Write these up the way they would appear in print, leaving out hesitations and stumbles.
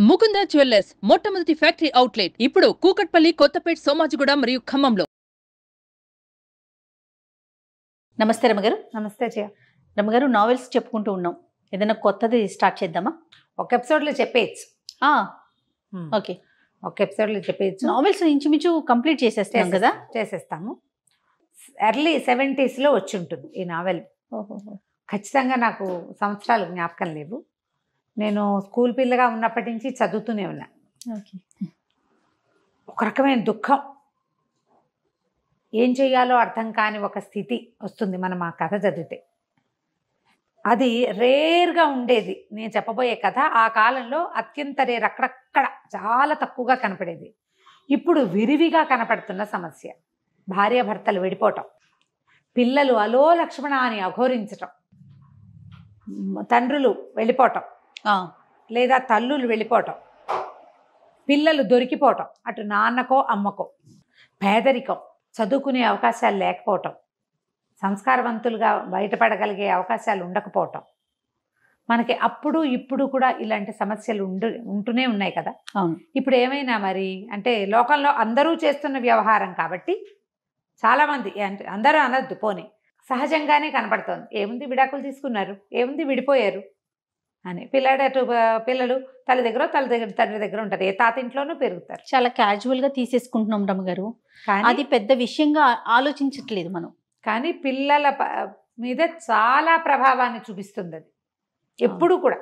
Mukunda jewellers మొట్టమొదటి factory outlet ఇప్పుడు కూకట్పల్లి, కొత్తపేట, సోమాజిగూడ మరియు ఖమ్మంలో. నమస్తే రమగారు. నమస్తే జయ. రమగారు, నావెల్స్ చెప్పుకుంటూ ఉన్నాం, ఏదైనా కొత్తది స్టార్ట్ చేద్దామా? ఒక ఎపిసోడ్లో చెప్పేయచ్చు. ఓకే, ఒక ఎపిసోడ్లో చెప్పేయచ్చు. నావెల్స్ ఇంచుమించు కంప్లీట్ చేసేస్తాం కదా. చేసేస్తాము. ఎర్లీ 70s వచ్చి ఉంటుంది ఈ నావెల్. ఖచ్చితంగా నాకు సంవత్సరాలు జ్ఞాపకం లేవు. నేను స్కూల్ పిల్లగా ఉన్నప్పటి నుంచి చదువుతూనే ఉన్నా. ఓకే. ఒక రకమైన దుఃఖం, ఏం చేయాలో అర్థం కాని ఒక స్థితి వస్తుంది మనం ఆ కథ చదివితే. అది రేర్గా ఉండేది. నేను చెప్పబోయే కథ ఆ కాలంలో అత్యంత రేర్, అక్కడక్కడ చాలా తక్కువగా కనపడేది. ఇప్పుడు విరివిగా కనపడుతున్న సమస్య. భార్యాభర్తలు విడిపోవటం, పిల్లలు అలో లక్ష్మణ అని అఘోరించటం, తండ్రులు వెళ్ళిపోవటం లేదా తల్లులు వెళ్ళిపోవటం, పిల్లలు దొరికిపోవటం, అటు నాన్నకో అమ్మకో, పేదరికం, చదువుకునే అవకాశాలు లేకపోవటం, సంస్కారవంతులుగా బయటపడగలిగే అవకాశాలు ఉండకపోవటం. మనకి అప్పుడు ఇప్పుడు కూడా ఇలాంటి సమస్యలు ఉంటూనే ఉన్నాయి కదా. అవును. ఇప్పుడు ఏమైనా మరి అంటే లోకంలో అందరూ చేస్తున్న వ్యవహారం కాబట్టి చాలామంది, అంటే అందరూ అనద్దు పోనీ, సహజంగానే కనపడుతోంది. ఏముంది, విడాకులు తీసుకున్నారు, ఏముంది విడిపోయారు అని. పిల్లలు తల్లి దగ్గర తండ్రి దగ్గర ఉంటారు, ఏ తాత ఇంట్లోనూ పెరుగుతారు. చాలా క్యాజువల్ గా తీసేసుకుంటున్నాం రమగారు. అది పెద్ద విషయంగా ఆలోచించట్లేదు మనం. కానీ పిల్లల మీద చాలా ప్రభావాన్ని చూపిస్తుంది అది ఎప్పుడు కూడా.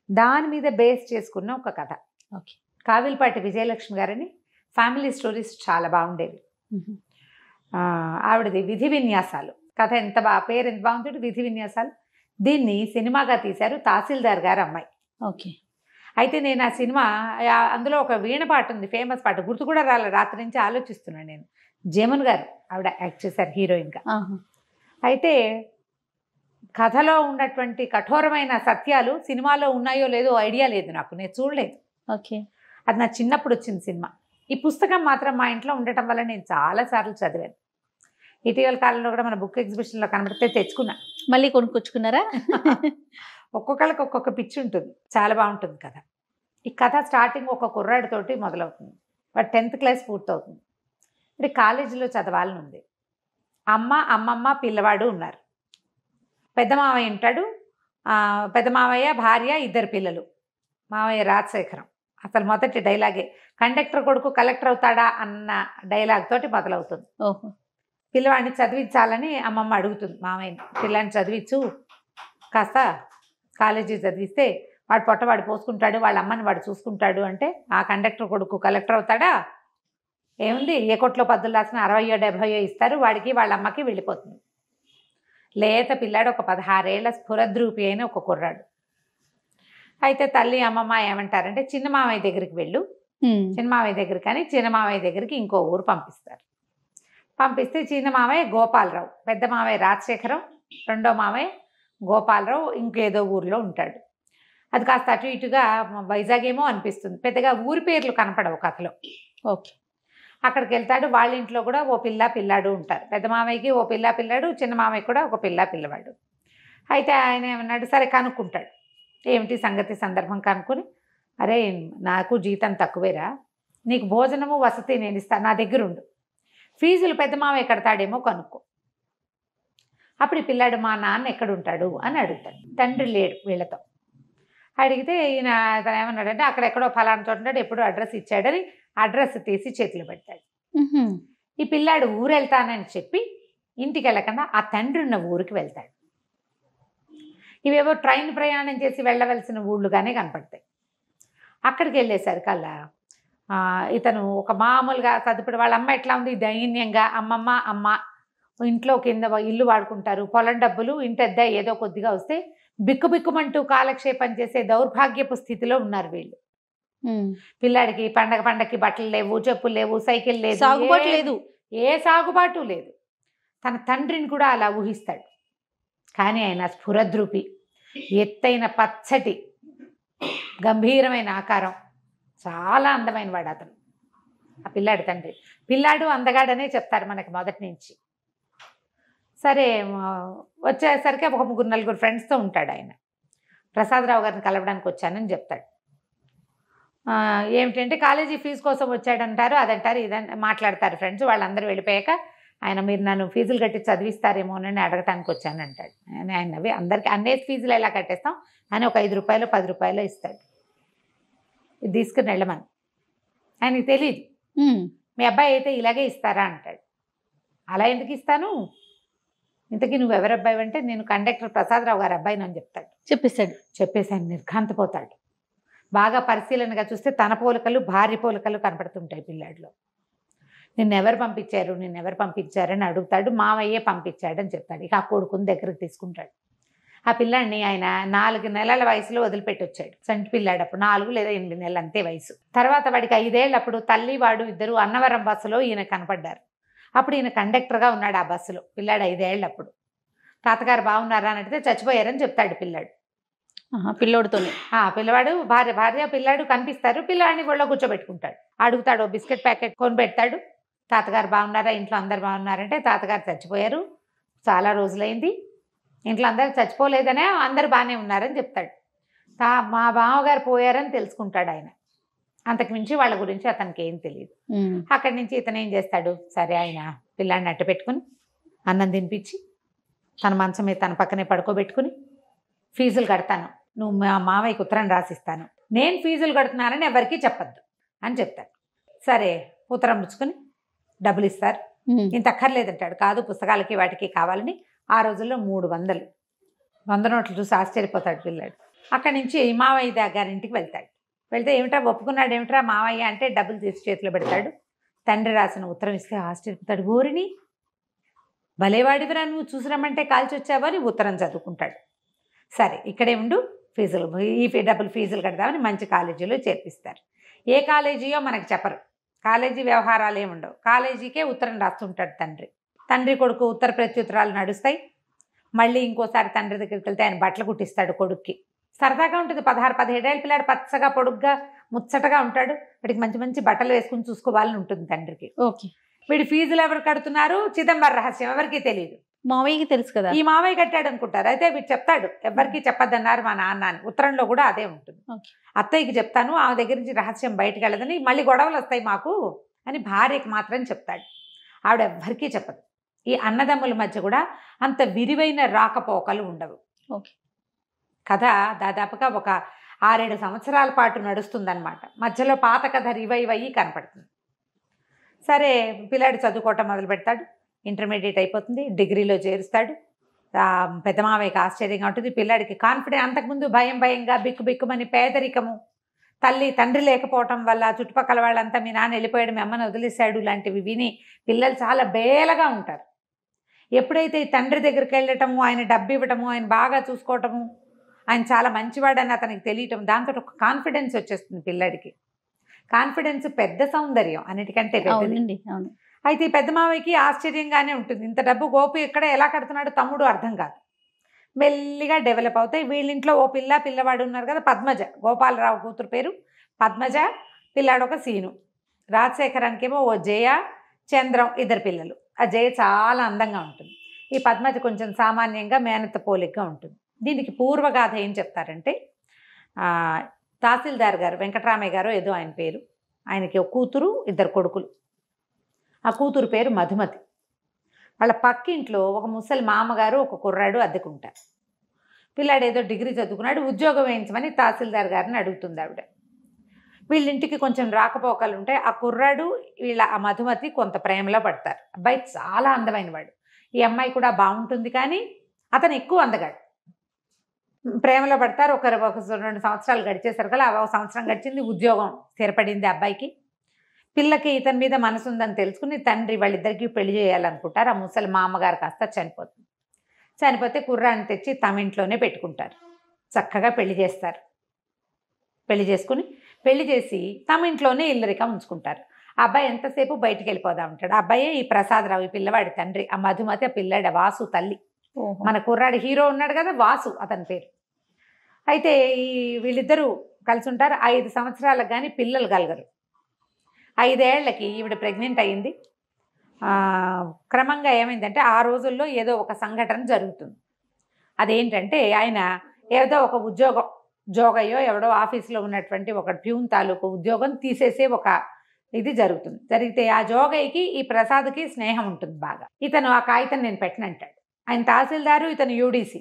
దాని మీద బేస్ చేసుకున్న ఒక కథ. ఓకే. కావిల్పాటి విజయలక్ష్మి గారని ఫ్యామిలీ స్టోరీస్ చాలా బాగుండేవి. ఆవిడది విధి విన్యాసాలు కథ. పేరు ఎంత బాగుంటుంది, విధి విన్యాసాలు. దీన్ని సినిమాగా తీశారు తహసీల్దార్ గారు అమ్మాయి. ఓకే. అయితే నేను ఆ సినిమా, అందులో ఒక వీణ పాట ఉంది, ఫేమస్ పాట, గుర్తు కూడా రాలే, రాత్రి నుంచి ఆలోచిస్తున్నాను నేను. జమున్ గారు ఆవిడ యాక్ట్ చేశారు హీరోయిన్గా. అయితే కథలో ఉన్నటువంటి కఠోరమైన సత్యాలు సినిమాలో ఉన్నాయో లేదో ఐడియా లేదు నాకు, నేను చూడలేదు. ఓకే. అది నా చిన్నప్పుడు వచ్చిన సినిమా. ఈ పుస్తకం మాత్రం మా ఇంట్లో ఉండటం వల్ల నేను చాలాసార్లు చదివాను. ఇటీవల కాలంలో కూడా మన బుక్ ఎగ్జిబిషన్లో కనబడితే తెచ్చుకున్నా. మళ్ళీ కొనుక్కొచ్చుకున్నారా? ఒక్కొక్కళ్ళకి ఒక్కొక్క పిచ్చి ఉంటుంది. చాలా బాగుంటుంది కథ. ఈ కథ స్టార్టింగ్ ఒక కుర్రాడితోటి మొదలవుతుంది. వాడు 10th క్లాస్ పూర్తవుతుంది. ఇప్పుడు కాలేజీలో చదవాలని ఉంది. అమ్మమ్మ పిల్లవాడు ఉన్నారు. పెద్ద మావయ్య ఉంటాడు. పెద్ద మావయ్య, భార్య, 2 పిల్లలు. మావయ్య రాజశేఖరం. అసలు మొదటి డైలాగే కండక్టర్ కొడుకు కలెక్టర్ అవుతాడా అన్న డైలాగ్ తోటి మొదలవుతుంది. ఓహో. పిల్లవాడిని చదివించాలని అమ్మమ్మ అడుగుతుంది మామయ్యని. పిల్లాన్ని చదివించు, కాస్త కాలేజీ చదివిస్తే వాడు పొట్టవాడు పోసుకుంటాడు, వాళ్ళ అమ్మని వాడు చూసుకుంటాడు. అంటే ఆ కండక్టర్ కొడుకు కలెక్టర్ అవుతాడా, ఏముంది, ఏ కొట్లో పద్దులు రాసిన 60-70 ఇస్తారు, వాడికి వాళ్ళ అమ్మకి వెళ్ళిపోతుంది. లేత పిల్లాడు, ఒక 16 ఏళ్ల స్ఫురద్రూపి అయిన ఒక కుర్రాడు. అయితే తల్లి అమ్మమ్మ ఏమంటారంటే, చిన్న మామయ్య దగ్గరికి వెళ్ళు, చిన్న మామయ్య దగ్గర, కానీ చిన్న మామయ్య దగ్గరికి ఇంకో ఊరు పంపిస్తారు. పంపిస్తే చిన్న మామయ్య గోపాలరావు, పెద్ద మామయ్య రాజశేఖరం, రెండో మామయ్య గోపాలరావు ఇంకేదో ఊరిలో ఉంటాడు. అది కాస్త అటు ఇటుగా వైజాగ్ ఏమో అనిపిస్తుంది, పెద్దగా ఊరి పేర్లు కనపడవు కథలో. ఓకే. అక్కడికి వెళ్తాడు. వాళ్ళ ఇంట్లో కూడా ఓ పిల్లాడు ఉంటారు. పెద్ద మామయ్యకి ఓ పిల్లాడు, చిన్న మామయ్య కూడా ఒక పిల్లవాడు. అయితే ఆయన ఏమన్నాడు, సరే కనుక్కుంటాడు, ఏమిటి సంగతి సందర్భం కనుక్కొని, అరే నాకు జీతం తక్కువేరా, నీకు భోజనము వసతి నేను ఇస్తాను, నా దగ్గర ఉండు, ఫీజులు పెద్ద మామయ్య కడతాడేమో కనుక్కో. అప్పుడు ఈ పిల్లాడు, మా నాన్న ఎక్కడుంటాడు అని అడుగుతాడు. తండ్రి లేడు వీళ్ళతో. అడిగితే ఈయన తను ఏమన్నాడంటే, అక్కడెక్కడో ఫలానా చోట ఉంటాడు, ఎప్పుడో అడ్రస్ ఇచ్చాడని అడ్రస్ తీసి చేతిలో పెడతాడు. ఈ పిల్లాడు ఊరు వెళ్తానని చెప్పి ఇంటికి వెళ్ళకుండా ఆ తండ్రి ఉన్న ఊరికి వెళ్తాడు. ఇవేవో ట్రైన్ ప్రయాణం చేసి వెళ్ళవలసిన ఊళ్ళుగానే కనపడతాయి. అక్కడికి వెళ్ళేసరికల్లా ఇతను ఒక మామూలుగా చదువుడు, వాళ్ళ అమ్మ ఎట్లా ఉంది, దైన్యంగా, అమ్మ ఇంట్లో కింద ఇల్లు వాడుకుంటారు, పొలం డబ్బులు ఇంటెద్ద ఏదో కొద్దిగా వస్తే బిక్కుబిక్కుమంటూ కాలక్షేపం చేసే దౌర్భాగ్యపు స్థితిలో ఉన్నారు వీళ్ళు. పిల్లాడికి పండగకి బట్టలు లేవు, చెప్పులు లేవు, సైకిల్ లేదు, సాగుబాటు లేదు, ఏ సాగుబాటు లేదు. తన తండ్రిని కూడా అలా ఊహిస్తాడు. కానీ ఆయన స్ఫురద్రూపి, ఎత్తైన పచ్చటి గంభీరమైన ఆకారం, చాలా అందమైన వాడు అతను, ఆ పిల్లాడి తండ్రి. పిల్లాడు అందగాడనే చెప్తారు మనకి మొదటి నుంచి. సరే వచ్చేసరికి ఒక 3-4 ఫ్రెండ్స్తో ఉంటాడు ఆయన. ప్రసాదరావు గారిని కలవడానికి వచ్చానని చెప్తాడు. ఏమిటంటే కాలేజీ ఫీజు కోసం వచ్చాడంటారు, అదంటారు, ఇదని మాట్లాడతారు ఫ్రెండ్స్. వాళ్ళందరూ వెళ్ళిపోయాక ఆయన మీరు నన్ను ఫీజులు కట్టి చదివిస్తారేమోనని అడగటానికి వచ్చానంటాడు. ఆయన అవి అందరికీ అన్నేసి ఫీజులు ఎలా కట్టేస్తాం అని ఒక 5 రూపాయలు 10 రూపాయలు ఇస్తాడు, ఇది తీసుకుని వెళ్ళమని. ఆయనకి తెలియదు. మీ అబ్బాయి అయితే ఇలాగే ఇస్తారా అంటాడు. అలా ఎందుకు ఇస్తాను, ఇంతకీ నువ్వు ఎవరి అబ్బాయి అంటే నేను కండక్టర్ ప్రసాదరావు గారి అబ్బాయిని అని చెప్తాడు. చెప్పేసి ఆయన నిర్ఘాంతపోతాడు. బాగా పరిశీలనగా చూస్తే తన పోలికలు భార్య పోలికలు కనపడుతుంటాయి పిల్లాడిలో. నిన్నెవరు పంపించారని అడుగుతాడు. మావయ్యే పంపించాడని చెప్తాడు. ఇక ఆ కొడుకుని దగ్గరకు తీసుకుంటాడు. ఆ పిల్లాడిని ఆయన 4 నెలల వయసులో వదిలిపెట్టి వచ్చాడు. సంటి పిల్లాడు అప్పుడు 4 లేదా 8 నెలలు అంతే వయసు. తర్వాత వాడికి 5 ఏళ్ళప్పుడు తల్లి వాడు ఇద్దరు అన్నవరం బస్సులో ఈయన కనపడ్డారు. అప్పుడు ఈయన కండక్టర్గా ఉన్నాడు ఆ బస్సులో. పిల్లాడు 5 ఏళ్ళప్పుడు. తాతగారు బాగున్నారా అని అడిగితే చచ్చిపోయారని చెప్తాడు పిల్లాడు. పిల్లోడితోనే పిల్లవాడు భార్య పిల్లాడు కనిపిస్తారు. పిల్లాడిని ఒళ్ళో కూర్చోబెట్టుకుంటాడు. అడుగుతాడు, బిస్కెట్ ప్యాకెట్ కొని పెడతాడు. తాతగారు బాగున్నారా, ఇంట్లో అందరు బాగున్నారంటే తాతగారు చచ్చిపోయారు, చాలా రోజులైంది, ఇంట్లో అందరు చచ్చిపోలేదనే అందరు బాగానే ఉన్నారని చెప్తాడు. మా బావగారు పోయారని తెలుసుకుంటాడు ఆయన. అంతకుమించి వాళ్ళ గురించి అతనికి ఏం తెలియదు. అక్కడి నుంచి ఇతను ఏం చేస్తాడు, సరే ఆయన పిల్లాడిని అట్ట పెట్టుకుని అన్నం తినిపించి తన మంచం మీద తన పక్కనే పడుకోబెట్టుకుని ఫీజులు కడతాను, నువ్వు మా మావయ్యకి ఉత్తరం రాసిస్తాను, నేను ఫీజులు కడుతున్నానని ఎవరికీ చెప్పద్దు అని చెప్తాడు. సరే ఉత్తరం పుచ్చుకొని డబ్బులు ఇస్తారు. ఇంత అక్కర్లేదంటాడు. కాదు పుస్తకాలకి వాటికి కావాలని. ఆ రోజుల్లో 300 100 నోట్లు చూసి ఆశ్చర్యపోతాడు పిల్లాడు. అక్కడి నుంచి మావయ్య గారింటికి వెళ్తాడు. వెళ్తే ఏమిట్రా ఒప్పుకున్నాడు, ఏమిట్రా మావయ్య అంటే డబ్బులు తీసి చేతిలో పెడతాడు. తండ్రి రాసిన ఉత్తరం ఇస్తే ఆశ్చర్యపోతాడు. ఊరిని భలేవాడివిరా, నువ్వు చూసిరమ్మంటే కాల్చి వచ్చావని ఉత్తరం చదువుకుంటాడు. సరే ఇక్కడే ఉండు, డబ్బులు ఫీజులు కడదామని మంచి కాలేజీలో చేర్పిస్తారు. ఏ కాలేజీయో మనకు చెప్పరు, కాలేజీ వ్యవహారాలు ఏముండవు. కాలేజీకే ఉత్తరం రాస్తుంటాడు తండ్రి కొడుకు ఉత్తర ప్రత్యుత్తరాలు నడుస్తాయి. మళ్ళీ ఇంకోసారి తండ్రి దగ్గరికి వెళ్తే ఆయన బట్టలు కుట్టిస్తాడు కొడుక్కి. సరదాగా ఉంటుంది. 16-17 ఏళ్ళ పిల్లాడు పచ్చగా పొడుగ్గా ముచ్చటగా ఉంటాడు. వీడికి మంచి మంచి బట్టలు వేసుకుని చూసుకోవాలని ఉంటుంది తండ్రికి. వీడి ఫీజులు ఎవరు కడుతున్నారు, చిదంబర రహస్యం, ఎవరికీ తెలియదు. మావయ్యకి తెలుసు కదా, ఈ మావయ్య కట్టాడు అనుకుంటారు. అయితే వీడు చెప్తాడు, ఎవరికి చెప్పద్దన్నారు మా నాన్న అని. ఉత్తరంలో కూడా అదే ఉంటుంది. అత్తయ్యకి చెప్తాను, ఆమె దగ్గర నుంచి రహస్యం బయటకు వెళ్ళదని, మళ్ళీ గొడవలు వస్తాయి మాకు అని భార్యకి మాత్రం చెప్తాడు. ఆవిడ ఎవ్వరికీ చెప్పదు. ఈ అన్నదమ్ముల మధ్య కూడా అంత విరివైన రాకపోకలు ఉండవు. కథ దాదాపుగా ఒక 6-7 సంవత్సరాల పాటు నడుస్తుందన్నమాట. మధ్యలో పాత కథ రివైవ్ అయ్యి కనపడుతుంది. సరే పిల్లాడు చదువుకోవటం మొదలు పెడతాడు. ఇంటర్మీడియట్ అయిపోతుంది, డిగ్రీలో చేరుస్తాడు. పెద్ద మావయ్యకి ఆశ్చర్యంగా ఉంటుంది. పిల్లాడికి కాన్ఫిడెన్స్, అంతకుముందు భయంగా బిక్కుమని పేదరికము, తండ్రి లేకపోవటం వల్ల చుట్టుపక్కల వాళ్ళంతా మీ నాన్న వెళ్ళిపోయాడు, మీ అమ్మని వదిలేశాడు లాంటివి విని పిల్లలు చాలా బేలగా ఉంటారు. ఎప్పుడైతే ఈ తండ్రి దగ్గరికి వెళ్ళటము, ఆయన డబ్బు ఇవ్వటము, ఆయన బాగా చూసుకోవటము, ఆయన చాలా మంచివాడని అతనికి తెలియటం, దాంతో ఒక కాన్ఫిడెన్స్ వచ్చేస్తుంది పిల్లాడికి. కాన్ఫిడెన్స్ పెద్ద సౌందర్యం, అన్నిటికంటే పెద్దది. అయితే ఈ పెద్ద మావయ్యకి ఆశ్చర్యంగానే ఉంటుంది. ఇంత డబ్బు గోపి ఎక్కడ ఎలా కడుతున్నాడు తమ్ముడు అర్థం కాదు. మెల్లిగా డెవలప్ అవుతాయి. వీళ్ళింట్లో ఓ పిల్లవాడు ఉన్నారు కదా, పద్మజ, గోపాలరావు కూతురు పేరు పద్మజ, పిల్లాడు ఒక సీను. రాజశేఖరానికేమో ఓ జయ, చంద్రం, 2 పిల్లలు. ఆ జయ చాలా అందంగా ఉంటుంది. ఈ పద్మజ కొంచెం సామాన్యంగా మేనత్త పోలికగా ఉంటుంది. దీనికి పూర్వగాథ ఏం చెప్తారంటే, తహసీల్దార్ గారు వెంకటరామయ్య గారు ఏదో ఆయన పేరు, ఆయనకి ఒక కూతురు 2 కొడుకులు. ఆ కూతురు పేరు మధుమతి. వాళ్ళ పక్కింట్లో ఒక ముసలి మామగారు ఒక కుర్రాడు అద్దెకుంటారు. పిల్లాడు ఏదో డిగ్రీ చదువుకున్నాడు, ఉద్యోగం వేయించమని తహసీల్దార్ గారిని అడుగుతుంది ఆవిడ. వీళ్ళింటికి కొంచెం రాకపోకలు ఉంటాయి. ఆ కుర్రాడు ఆ మధుమతి కొంత ప్రేమలో పడతారు. అబ్బాయి చాలా అందమైన వాడు. ఈ అమ్మాయి కూడా బాగుంటుంది, కానీ అతను ఎక్కువ అందగాడు. ప్రేమలో పడతారు. ఒక 2 సంవత్సరాలు గడిచేసరికి అలా 1 సంవత్సరం గడిచింది, ఉద్యోగం స్థిరపడింది అబ్బాయికి. పిల్లకి ఇతని మీద మనసు ఉందని తెలుసుకుని తండ్రి వాళ్ళిద్దరికీ పెళ్లి చేయాలనుకుంటారు. ఆ ముసలి మామగారు కాస్త చనిపోతే కుర్రాన్ని తెచ్చి తమ ఇంట్లోనే పెట్టుకుంటారు. చక్కగా పెళ్లి చేస్తారు. పెళ్లి చేసి తమ ఇంట్లోనే ఇల్లరికం ఉంచుకుంటారు. ఆ అబ్బాయి ఎంతసేపు బయటికి వెళ్ళిపోదా ఉంటాడు. ఆ అబ్బాయే ఈ ప్రసాదరావు, ఈ పిల్లవాడి తండ్రి. ఆ మధుమతి ఆ పిల్లాడి వాసు తల్లి. మన కుర్రాడి హీరో ఉన్నాడు కదా, వాసు అతని పేరు. అయితే వీళ్ళిద్దరూ కలిసి ఉంటారు. 5 సంవత్సరాలకు కానీ పిల్లలు కలగరు. 5 ఏళ్లకి ఈవిడ ప్రెగ్నెంట్ అయ్యింది. క్రమంగా ఏమైందంటే, ఆ రోజుల్లో ఏదో ఒక సంఘటన జరుగుతుంది. అదేంటంటే, ఆయన ఏదో ఒక ఉద్యోగం జోగయ్యో ఎవడో ఆఫీస్లో ఉన్నటువంటి ఒక ప్యూన్ తాలూకు ఉద్యోగం తీసేసే ఒక ఇది జరుగుతుంది. జరిగితే ఆ జోగయ్యకి ఈ ప్రసాద్కి స్నేహం ఉంటుంది బాగా. ఇతను ఆ కాగితం నేను పెట్టనంటాడు. ఆయన తహసీల్దారు, ఇతను యూడీసీ,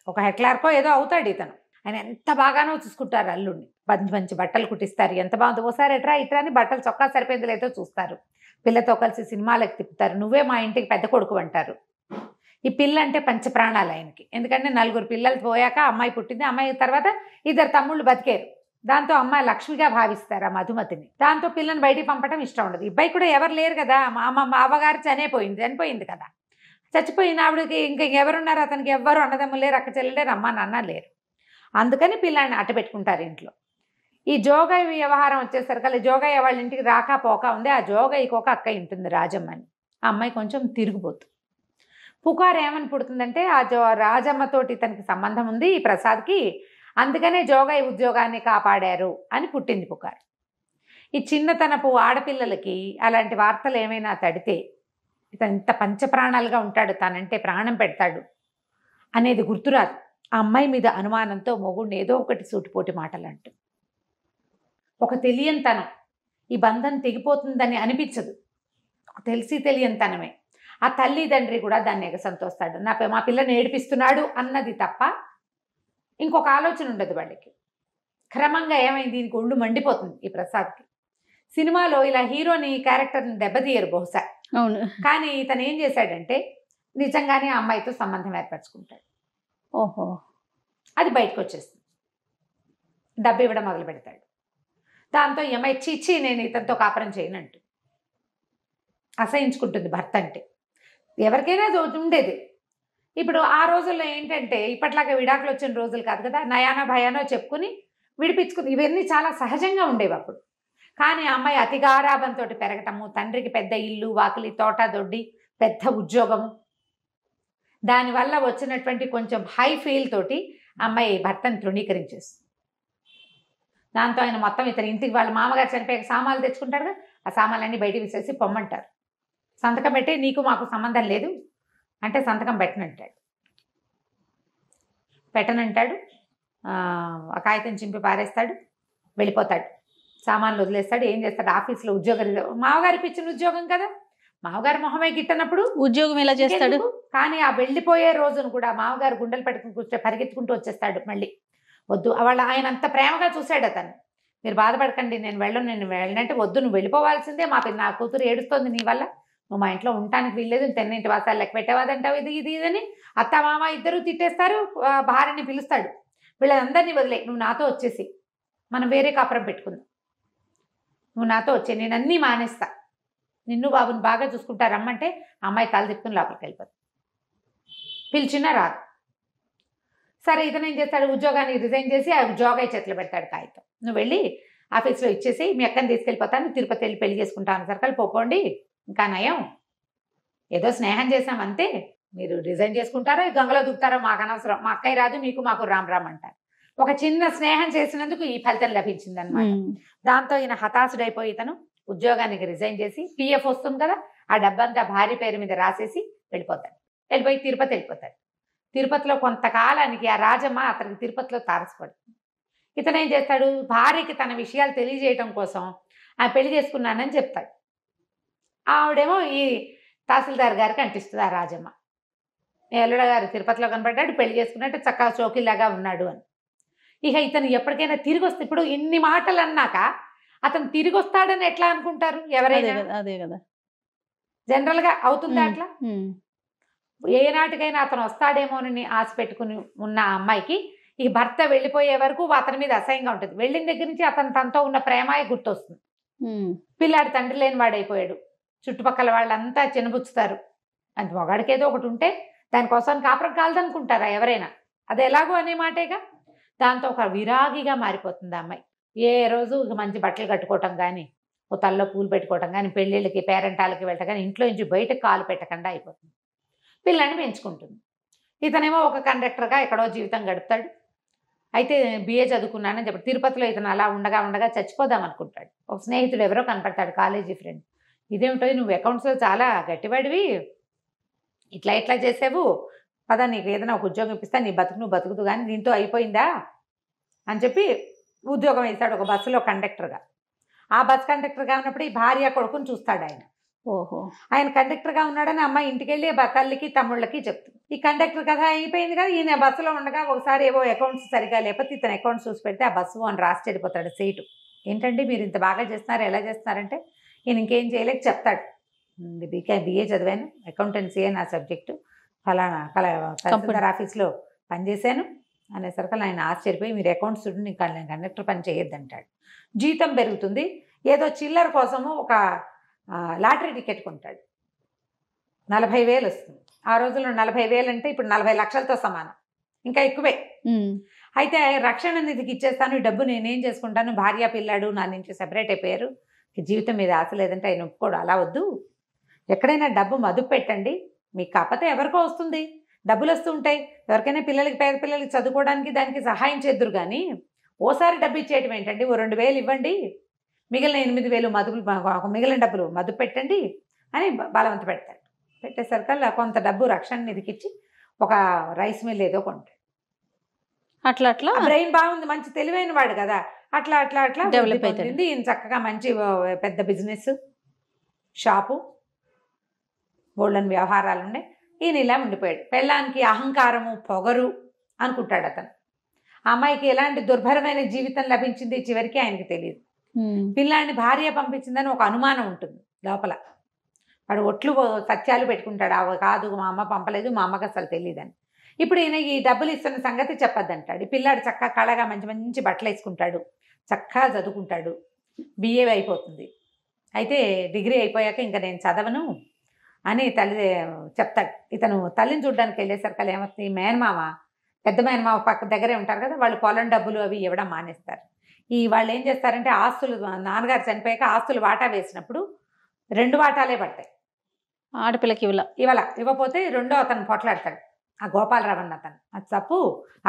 ఒక హెక్లార్కో ఏదో అవుతాడు ఇతను. ఆయన ఎంత బాగానో చూసుకుంటారు అల్లుడిని. మంచి మంచి బట్టలు కుట్టిస్తారు, ఎంత బాగుంది, ఓసారి ఎట్రా ఇట్రా అని బట్టలు చొక్కా సరిపోయింది లేదో చూస్తారు. పిల్లతో కలిసి సినిమాలకు తిప్పుతారు. నువ్వే మా ఇంటికి పెద్ద కొడుకు అంటారు. ఈ పిల్ల అంటే పంచప్రాణాలు ఆయనకి. ఎందుకంటే 4 పిల్లలు పోయాక అమ్మాయి పుట్టింది. అమ్మాయి తర్వాత 2 తమ్ముళ్ళు బతికారు. దాంతో అమ్మాయి లక్ష్మిగా భావిస్తారు ఆ మధుమతిని. దాంతో పిల్లని బయటికి పంపడం ఇష్టం ఉండదు. ఇబ్బాయి కూడా ఎవరు లేరు కదా, మా అవ్వగారు చనిపోయింది కదా. చచ్చిపోయిన ఆవిడకి ఇంకా ఎవరున్నారు, అతనికి ఎవ్వరు అన్నదమ్ములు లేరు, అక్క చెల్లెలు లేరు, అమ్మ నాన్న లేరు. అందుకని పిల్లాన్ని అట్ట పెట్టుకుంటారు ఇంట్లో. ఈ జోగయ్య వ్యవహారం వచ్చేసరికి జోగయ్య వాళ్ళ ఇంటికి రాక పోక ఉంది. ఆ జోగయ్యకి ఒక అక్క ఉంటుంది రాజమ్మ అని. ఆ అమ్మాయి కొంచెం తిరిగిపోతుంది. పుకారు ఏమని పుడుతుందంటే ఆ రాజమ్మతోటి తనకి సంబంధం ఉంది ఈ ప్రసాద్కి, అందుకనే జోగయ్య ఉద్యోగాన్ని కాపాడారు అని పుట్టింది పుకారు. ఈ చిన్నతనపు ఆడపిల్లలకి అలాంటి వార్తలు ఏమైనా తడితే ఇతను ఇంత పంచప్రాణాలుగా ఉంటాడు, తనంటే ప్రాణం పెడతాడు అనేది గుర్తురాదు. ఆ అమ్మాయి మీద అనుమానంతో మొగుడిని ఏదో ఒకటి సూటిపోటి మాటలు అంటూ ఒక తెలియనితనం, ఈ బంధం తెగిపోతుందని అనిపించదు, తెలిసి తెలియనితనమే. ఆ తల్లిదండ్రి కూడా దాన్ని ఎగసంతోస్తాడు. మా పిల్లని ఏడిపిస్తున్నాడు అన్నది తప్ప ఇంకొక ఆలోచన ఉండదు వాళ్ళకి. క్రమంగా ఏమైంది, దీనికి ఒళ్ళు మండిపోతుంది ఈ ప్రసాద్కి. సినిమాలో ఇలా హీరోని క్యారెక్టర్ని దెబ్బతీయరు బహుశా, అవును. కానీ ఇతను ఏం చేశాడంటే నిజంగానే ఆ అమ్మాయితో సంబంధం ఏర్పరచుకుంటాడు. ఓహో, అది బయటకు వచ్చేస్తుంది. డబ్బు ఇవ్వడం మొదలు పెడతాడు. దాంతో ఈ అమ్మాయి చీచి నేను ఇతనితో కాపురం చేయనంటూ అసహించుకుంటుంది. భర్త అంటే ఎవరికైనా ఉండేది. ఇప్పుడు ఆ రోజుల్లో ఏంటంటే ఇప్పట్లాగా విడాకులు వచ్చిన రోజులు కాదు కదా, నయానో భయానో చెప్పుకుని విడిపించుకుని ఇవన్నీ చాలా సహజంగా ఉండేవి అప్పుడు. కానీ ఆ అమ్మాయి అతి గారాబంతో పెరగటము, తండ్రికి పెద్ద ఇల్లు వాకిలి తోట దొడ్డి పెద్ద ఉద్యోగము, దానివల్ల వచ్చినటువంటి కొంచెం హై ఫీల్ తోటి అమ్మాయి భర్తను తృణీకరించేస్తుంది. దాంతో ఆయన మొత్తం ఇతని ఇంటికి వాళ్ళ మామగారు చనిపోయాక సామాన్లు తెచ్చుకుంటారు కదా, ఆ సామాన్లన్నీ బయటికి విసేసి పొమ్మంటారు. సంతకం పెట్టి నీకు మాకు సంబంధం లేదు అంటే సంతకం పెట్టనంటాడు. ఆ కాగితం చింపి పారేస్తాడు, వెళ్ళిపోతాడు, సామాన్లు వదిలేస్తాడు. ఏం చేస్తాడు, ఆఫీస్లో ఉద్యోగం, మామగారికి ఇచ్చిన ఉద్యోగం కదా, మామగారు మొహమే గిట్టనప్పుడు ఉద్యోగం ఎలా చేస్తాడు. కానీ ఆ వెళ్ళిపోయే రోజును కూడా మామగారు గుండెలు పెట్టుకుని పరిగెత్తుకుంటూ వచ్చేస్తాడు. మళ్ళీ వద్దు, ఆయన అంత ప్రేమగా చూశాడు అతను. మీరు బాధపడకండి, నేను వెళ్ళనంటే వద్దు, నువ్వు వెళ్ళిపోవాల్సిందే, నా కూతురు ఏడుస్తోంది నీ వల్ల, నువ్వు మా ఇంట్లో ఉండటానికి వీల్లేదు, తెన్నింటి వాసాలు లెక్క పెట్టేవాదంటావు, ఇది ఇదని అత్త మామ ఇద్దరు తిట్టేస్తారు. భార్యని పిలుస్తాడు, వీళ్ళందరినీ వదిలే, నువ్వు నాతో వచ్చేసి మనం వేరే కాపురం పెట్టుకుందాం, నువ్వు నాతో వచ్చే, నేను అన్నీ మానేస్తా, నిన్ను బాబుని బాగా చూసుకుంటా రమ్మంటే అమ్మాయి తల తిప్పుకుని లోపలికి వెళ్ళిపోతుంది. పిలిచినా రాదు. సరే ఇతను ఏం చేస్తాడు, ఉద్యోగాన్ని రిజైన్ చేసి ఆ జోగయ్య చేతిలో పెడతాడు కాగితం, నువ్వు వెళ్ళి ఆఫీస్లో ఇచ్చేసి మీ అక్కని తీసుకెళ్ళిపోతాను, తిరుపతి వెళ్ళి పెళ్లి చేసుకుంటాను సర్కల్ పోకోండి, ఇంకా నయం, ఏదో స్నేహం చేసాం అంతే, మీరు రిజైన్ చేసుకుంటారో గంగలో దూకుతారో మాకు అనవసరం, మా అక్కయ్య రాదు మీకు మాకు రామ్ రామ్ అంటారు. ఒక చిన్న స్నేహం చేసినందుకు ఈ ఫలితం లభించింది అనమాట. దాంతో ఈయన హతాశుడైపోయి ఇతను ఉద్యోగానికి రిజైన్ చేసి పిఎఫ్ వస్తుంది కదా, ఆ డబ్బంతా భార్య పేరు మీద రాసేసి వెళ్ళిపోతాడు. వెళ్ళిపోయి తిరుపతి వెళ్ళిపోతాడు. తిరుపతిలో కొంతకాలానికి ఆ రాజమ్మ అతనికి తిరుపతిలో తారసపడుతుంది. ఇతను ఏం చేస్తాడు, భార్యకి తన విషయాలు తెలియజేయటం కోసం ఆ పెళ్లి చేసుకున్నానని చెప్తాడు. ఆవిడేమో ఈ తహసీల్దార్ గారికి అంటిస్తుంది ఆ రాజమ్మ, ఎల్లుడ గారు తిరుపతిలో కనపడ్డాడు, పెళ్లి చేసుకున్నట్టు చక్కగా చోకిలాగా ఉన్నాడు అని. ఇక ఇతను ఎప్పటికైనా తిరిగి వస్తే, ఇప్పుడు ఇన్ని మాటలు అన్నాక అతను తిరిగి వస్తాడని ఎట్లా అనుకుంటారు ఎవరైనా, అదే కదా జనరల్గా అవుతుందా అట్లా? ఏనాటికైనా అతను వస్తాడేమోనని ఆశ పెట్టుకుని ఉన్న ఆ అమ్మాయికి ఈ భర్త వెళ్ళిపోయే వరకు అతని మీద అసహ్యంగా ఉంటుంది. వెళ్ళిన దగ్గర నుంచి అతను తనతో ఉన్న ప్రేమాయి గుర్తొస్తుంది. పిల్లాడు తండ్రి లేని వాడైపోయాడు, చుట్టుపక్కల వాళ్ళంతా చిన్నబుచ్చుతారు, అది మొగాడికి ఏదో ఒకటి ఉంటే దానికోసం కాపురం కాలదనుకుంటారా ఎవరైనా, అది ఎలాగో అనే మాటేగా. దాంతో ఒక విరాగిగా మారిపోతుంది ఆ అమ్మాయి. ఏ రోజు మంచి బట్టలు కట్టుకోవటం కానీ, ఓ తల్లో పూలు పెట్టుకోవటం కానీ, పెళ్ళిళ్ళకి పేరెంటాలకి వెళ్ళటం కానీ, ఇంట్లో నుంచి బయటకు కాలు పెట్టకుండా అయిపోతుంది. పిల్లని పెంచుకుంటుంది. ఇతనేమో ఒక కండక్టర్గా ఎక్కడో జీవితం గడుపుతాడు. అయితే బిఏ చదువుకున్నానని చెప్పి తిరుపతిలో ఇతను అలా ఉండగా చచ్చిపోదాం అనుకుంటాడు. ఒక స్నేహితుడు ఎవరో కనపడతాడు, కాలేజీ ఫ్రెండ్, ఇదేమిటో నువ్వు అకౌంట్స్లో చాలా గట్టివాడివి, ఇట్లా చేసావు, పదా నీకు ఏదైనా ఒక ఉద్యోగం ఇప్పిస్తా, నీ బతుకు నువ్వు బతుకుతూ కానీ దీంతో అయిపోయిందా అని చెప్పి ఉద్యోగం వేస్తాడు ఒక బస్సులో కండక్టర్గా. ఆ బస్ కండక్టర్గా ఉన్నప్పుడు ఈ భార్య కొడుకుని చూస్తాడు ఆయన. ఓహో. ఆయన కండక్టర్గా ఉన్నాడని అమ్మాయి ఇంటికి వెళ్ళి తల్లికి తమ్ముళ్ళకి చెప్తుంది. ఈ కండక్టర్ కథ అయిపోయింది కదా. ఈయన బస్సులో ఉండగా ఒకసారి ఏవో అకౌంట్స్ సరిగా లేకపోతే ఇతను అకౌంట్స్ చూసి పెడితే ఆ బస్సు అని రాసి చెడిపోతాడు సీటు. ఏంటండి మీరు ఇంత బాగా చేస్తున్నారు, ఎలా చేస్తున్నారంటే ఈయన ఇంకేం చేయలేక చెప్తాడు, బిఏ చదివాను, అకౌంటెన్సీయే నా సబ్జెక్టు, ఫలానా తహసీల్దార్ ఆఫీస్లో పనిచేశాను అనేసరికి ఆయన ఆశ్చర్యపోయి మీరు అకౌంట్స్ చూడండి ఇంకా నేను కండక్టర్ పని చేయొద్దంటాడు. జీతం పెరుగుతుంది, ఏదో చిల్లర కోసము ఒక లాటరీ టికెట్ కొంటాడు. 40,000 వస్తుంది. ఆ రోజుల్లో 40,000 అంటే ఇప్పుడు 40 లక్షలతో సమానం, ఇంకా ఎక్కువే. అయితే రక్షణ నిధికి ఇచ్చేస్తాను, ఈ డబ్బు నేనేం చేసుకుంటాను, భార్య పిల్లాడు నా నుంచి సెపరేట్ అయిపోయారు, జీవితం మీద ఆశ లేదంటే ఆయన ఒప్పుకోడు. అలా వద్దు, ఎక్కడైనా డబ్బు మదుపు పెట్టండి, మీకు కాకపోతే ఎవరికో వస్తుంది, డబ్బులు వస్తూ ఉంటాయి, ఎవరికైనా పిల్లలకి పేద పిల్లలకి చదువుకోవడానికి దానికి సహాయం చేద్దురు. కానీ ఓసారి డబ్బు ఇచ్చేయటం ఏంటండి, ఓ 2,000 ఇవ్వండి, మిగిలిన 8,000 మదుపులు మిగిలిన డబ్బులు మదుపు పెట్టండి అని బలవంత పెడతాడు. పెట్టేసరికల్లా కొంత డబ్బు రక్షణ నిధికి ఇచ్చి ఒక రైస్ మిల్ ఏదో కొంటాడు. అట్లా అట్లా బ్రెయిన్ బాగుంది, మంచి తెలివైన వాడు కదా, అట్లా అట్లా అట్లా డెవలప్ అవుతుంది. ఈయన చక్కగా మంచి పెద్ద బిజినెస్, షాపు, బోల్డన్ వ్యవహారాలు ఉన్నాయి. ఈయన ఇలా ఉండిపోయాడు. పెళ్ళానికి అహంకారము పొగరు అనుకుంటాడు అతను. ఆ అమ్మాయికి ఎలాంటి దుర్భరమైన జీవితం లభించింది చివరికి ఆయనకి తెలియదు. పిల్లాన్ని భార్య పంపించిందని ఒక అనుమానం ఉంటుంది లోపల. వాడు ఒట్లు సత్యాలు పెట్టుకుంటాడు, అవి కాదు మా అమ్మ పంపలేదు, మా అమ్మకి అసలు తెలియదని. ఇప్పుడు ఈయన ఈ డబ్బులు ఇస్తున్న సంగతి చెప్పొద్దంటాడు. ఈ పిల్లాడు చక్కగా కళగా మంచి మంచి బట్టలు వేసుకుంటాడు, చక్కగా చదువుకుంటాడు, బిఏ అయిపోతుంది. అయితే డిగ్రీ అయిపోయాక ఇంకా నేను చదవను అని తల్లి చెప్తాడు. ఇతను తల్లిని చూడడానికి వెళ్ళేసరికి ఏమవుతుంది, మేనమామ పెద్ద మేనమామ పక్క దగ్గరే ఉంటారు కదా, వాళ్ళు పొలం డబ్బులు అవి ఇవ్వడం మానేస్తారు. వాళ్ళు ఏం చేస్తారంటే ఆస్తులు, నాన్నగారు చనిపోయాక ఆస్తులు వాటా వేసినప్పుడు 2 వాటాలే పడతాయి. ఆడపిల్లకి ఇవ్వకపోతే రెండో అతను పొట్లాడతాడు, ఆ గోపాలరావు అన్న అతను. అది తప్పు,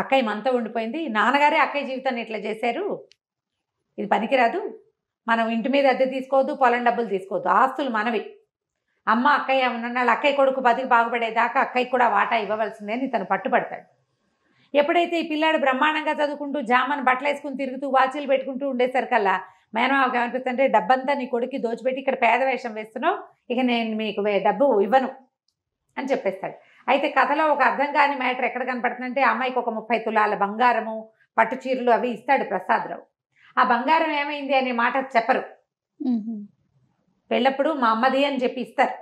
అక్కయ్య మనతో ఉండిపోయింది, నాన్నగారే అక్కయ్య జీవితాన్ని ఇట్లా చేశారు, ఇది పనికిరాదు, మనం ఇంటి మీద అద్దె తీసుకోవద్దు, పొలం డబ్బులు తీసుకోవద్దు, ఆస్తులు మనవి, అమ్మ అక్కయ్య ఉన్నాళ్ళు అక్కయ్య కొడుకు బతికి బాగుపడేదాకా అక్కయ్యకి కూడా వాటా ఇవ్వవలసిందే అని ఇతను పట్టుబడతాడు. ఎప్పుడైతే ఈ పిల్లాడు బ్రహ్మాండంగా చదువుకుంటూ జామని బట్టలు వేసుకుని తిరుగుతూ వాచీలు పెట్టుకుంటూ ఉండేసరికల్లా మేనమావకి ఏమనిపిస్తుంటే డబ్బంతా నీ కొడుక్కి దోచిపెట్టి ఇక్కడ పేద వేషం వేస్తున్నావు, ఇక నేను మీకు డబ్బు ఇవ్వను అని చెప్పేస్తాడు. అయితే కథలో ఒక అర్థం కాని మ్యాటర్ ఎక్కడ కనపడుతుందంటే అమ్మాయికి ఒక 30 తులాల బంగారము, పట్టు చీరలు అవి ఇస్తాడు ప్రసాదరావు. ఆ బంగారం ఏమైంది అనే మాట చెప్పరు. పెళ్ళప్పుడు మా అమ్మది అని చెప్పి ఇస్తారు,